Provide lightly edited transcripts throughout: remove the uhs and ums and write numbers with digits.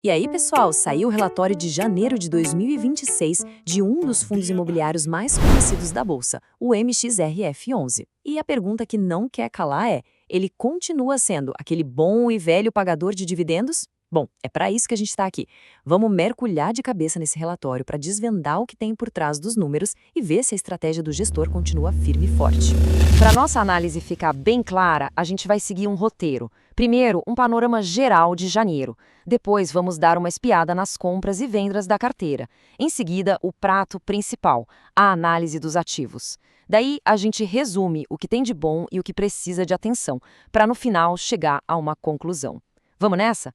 E aí, pessoal, saiu o relatório de janeiro de 2026 de um dos fundos imobiliários mais conhecidos da Bolsa, o MXRF11. E a pergunta que não quer calar é: ele continua sendo aquele bom e velho pagador de dividendos? Bom, é para isso que a gente está aqui. Vamos mergulhar de cabeça nesse relatório para desvendar o que tem por trás dos números e ver se a estratégia do gestor continua firme e forte. Para nossa análise ficar bem clara, a gente vai seguir um roteiro. Primeiro, um panorama geral de janeiro. Depois, vamos dar uma espiada nas compras e vendas da carteira. Em seguida, o prato principal, a análise dos ativos. Daí, a gente resume o que tem de bom e o que precisa de atenção, para no final chegar a uma conclusão. Vamos nessa?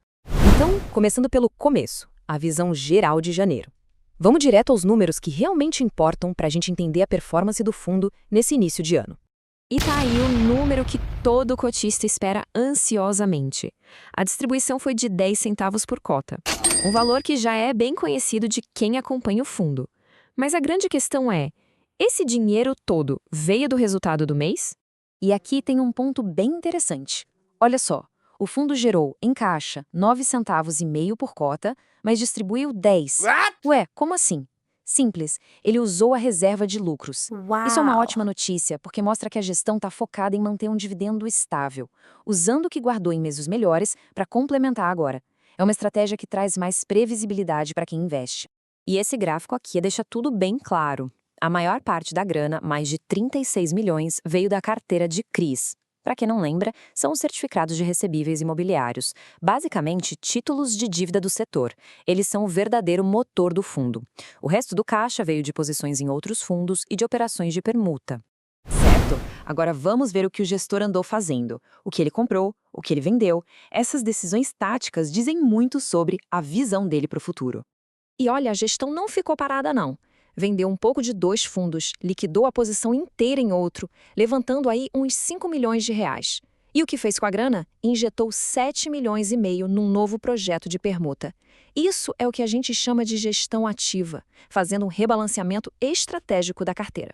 Então, começando pelo começo, a visão geral de janeiro. Vamos direto aos números que realmente importam para a gente entender a performance do fundo nesse início de ano. E tá aí o número que todo cotista espera ansiosamente. A distribuição foi de 10 centavos por cota, um valor que já é bem conhecido de quem acompanha o fundo. Mas a grande questão é: esse dinheiro todo veio do resultado do mês? E aqui tem um ponto bem interessante. Olha só, o fundo gerou, em caixa, 9 centavos e meio por cota, mas distribuiu 10. Ué, como assim? Simples, ele usou a reserva de lucros. Isso é uma ótima notícia, porque mostra que a gestão está focada em manter um dividendo estável, usando o que guardou em meses melhores para complementar agora. É uma estratégia que traz mais previsibilidade para quem investe. E esse gráfico aqui deixa tudo bem claro. A maior parte da grana, mais de 36 milhões, veio da carteira de CRIs. Para quem não lembra, são os certificados de recebíveis imobiliários, basicamente títulos de dívida do setor. Eles são o verdadeiro motor do fundo. O resto do caixa veio de posições em outros fundos e de operações de permuta. Certo? Agora vamos ver o que o gestor andou fazendo, o que ele comprou, o que ele vendeu. Essas decisões táticas dizem muito sobre a visão dele para o futuro. E olha, a gestão não ficou parada não. Vendeu um pouco de 2 fundos, liquidou a posição inteira em outro, levantando aí uns 5 milhões de reais. E o que fez com a grana? Injetou 7 milhões e meio num novo projeto de permuta. Isso é o que a gente chama de gestão ativa, fazendo um rebalanceamento estratégico da carteira.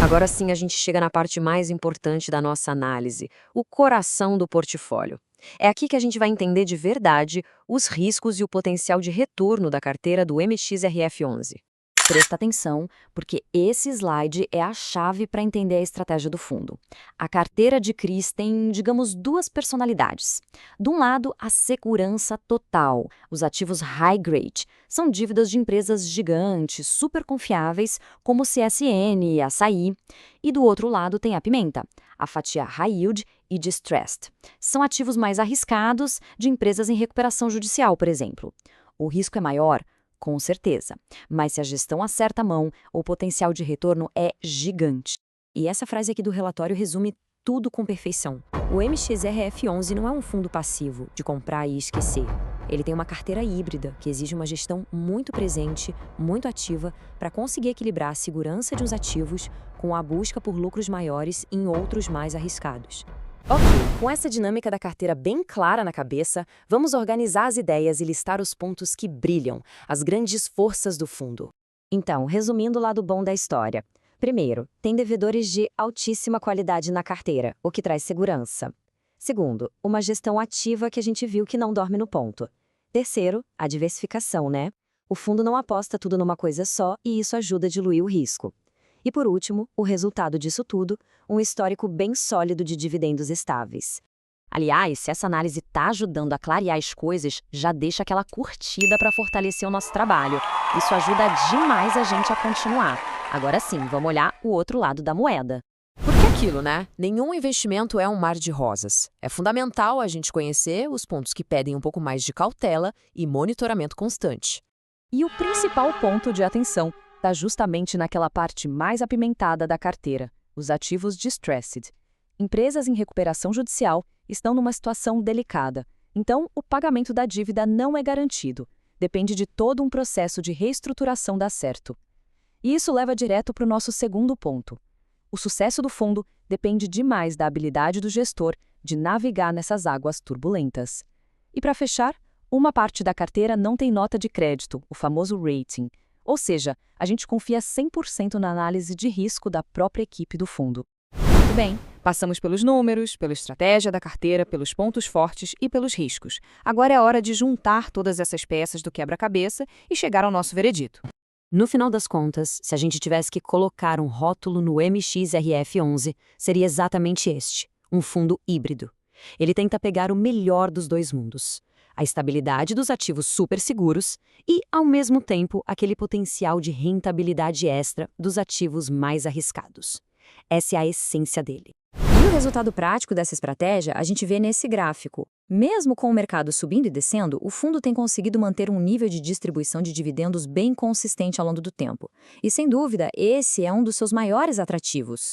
Agora sim a gente chega na parte mais importante da nossa análise, o coração do portfólio. É aqui que a gente vai entender de verdade os riscos e o potencial de retorno da carteira do MXRF11. Presta atenção, porque esse slide é a chave para entender a estratégia do fundo. A carteira de CRIs tem, digamos, 2 personalidades. De um lado, a segurança total. Os ativos high grade são dívidas de empresas gigantes, super confiáveis, como CSN e Açaí. E do outro lado tem a pimenta, a fatia high yield e distressed. São ativos mais arriscados de empresas em recuperação judicial, por exemplo. O risco é maior? Com certeza. Mas se a gestão acerta a mão, o potencial de retorno é gigante. E essa frase aqui do relatório resume tudo com perfeição. O MXRF11 não é um fundo passivo, de comprar e esquecer. Ele tem uma carteira híbrida, que exige uma gestão muito presente, muito ativa, para conseguir equilibrar a segurança de uns ativos com a busca por lucros maiores em outros mais arriscados. Ok, com essa dinâmica da carteira bem clara na cabeça, vamos organizar as ideias e listar os pontos que brilham, as grandes forças do fundo. Então, resumindo o lado bom da história. Primeiro, tem devedores de altíssima qualidade na carteira, o que traz segurança. Segundo, uma gestão ativa que a gente viu que não dorme no ponto. Terceiro, a diversificação, né? O fundo não aposta tudo numa coisa só e isso ajuda a diluir o risco. E por último, o resultado disso tudo, um histórico bem sólido de dividendos estáveis. Aliás, se essa análise está ajudando a clarear as coisas, já deixa aquela curtida para fortalecer o nosso trabalho. Isso ajuda demais a gente a continuar. Agora sim, vamos olhar o outro lado da moeda. Porque é aquilo, né? Nenhum investimento é um mar de rosas. É fundamental a gente conhecer os pontos que pedem um pouco mais de cautela e monitoramento constante. E o principal ponto de atenção está justamente naquela parte mais apimentada da carteira, os ativos distressed. Empresas em recuperação judicial estão numa situação delicada, então o pagamento da dívida não é garantido, depende de todo um processo de reestruturação dar certo. E isso leva direto para o nosso segundo ponto. O sucesso do fundo depende demais da habilidade do gestor de navegar nessas águas turbulentas. E para fechar, uma parte da carteira não tem nota de crédito, o famoso rating. Ou seja, a gente confia 100% na análise de risco da própria equipe do fundo. Muito bem. Passamos pelos números, pela estratégia da carteira, pelos pontos fortes e pelos riscos. Agora é hora de juntar todas essas peças do quebra-cabeça e chegar ao nosso veredito. No final das contas, se a gente tivesse que colocar um rótulo no MXRF11, seria exatamente este, um fundo híbrido. Ele tenta pegar o melhor dos dois mundos. A estabilidade dos ativos super seguros e, ao mesmo tempo, aquele potencial de rentabilidade extra dos ativos mais arriscados. Essa é a essência dele. E o resultado prático dessa estratégia a gente vê nesse gráfico. Mesmo com o mercado subindo e descendo, o fundo tem conseguido manter um nível de distribuição de dividendos bem consistente ao longo do tempo. E, sem dúvida, esse é um dos seus maiores atrativos.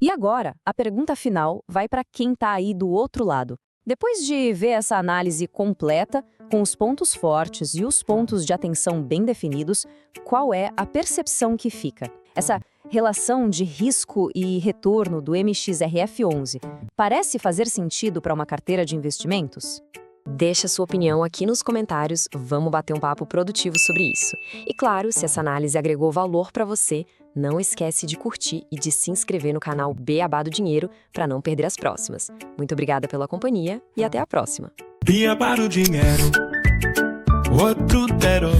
E agora, a pergunta final vai para quem está aí do outro lado. Depois de ver essa análise completa, com os pontos fortes e os pontos de atenção bem definidos, qual é a percepção que fica? Essa relação de risco e retorno do MXRF11 parece fazer sentido para uma carteira de investimentos? Deixa sua opinião aqui nos comentários, vamos bater um papo produtivo sobre isso. E claro, se essa análise agregou valor para você, não esquece de curtir e de se inscrever no canal Beabá do Dinheiro para não perder as próximas. Muito obrigada pela companhia e até a próxima. Beabá do Dinheiro, outro Tero.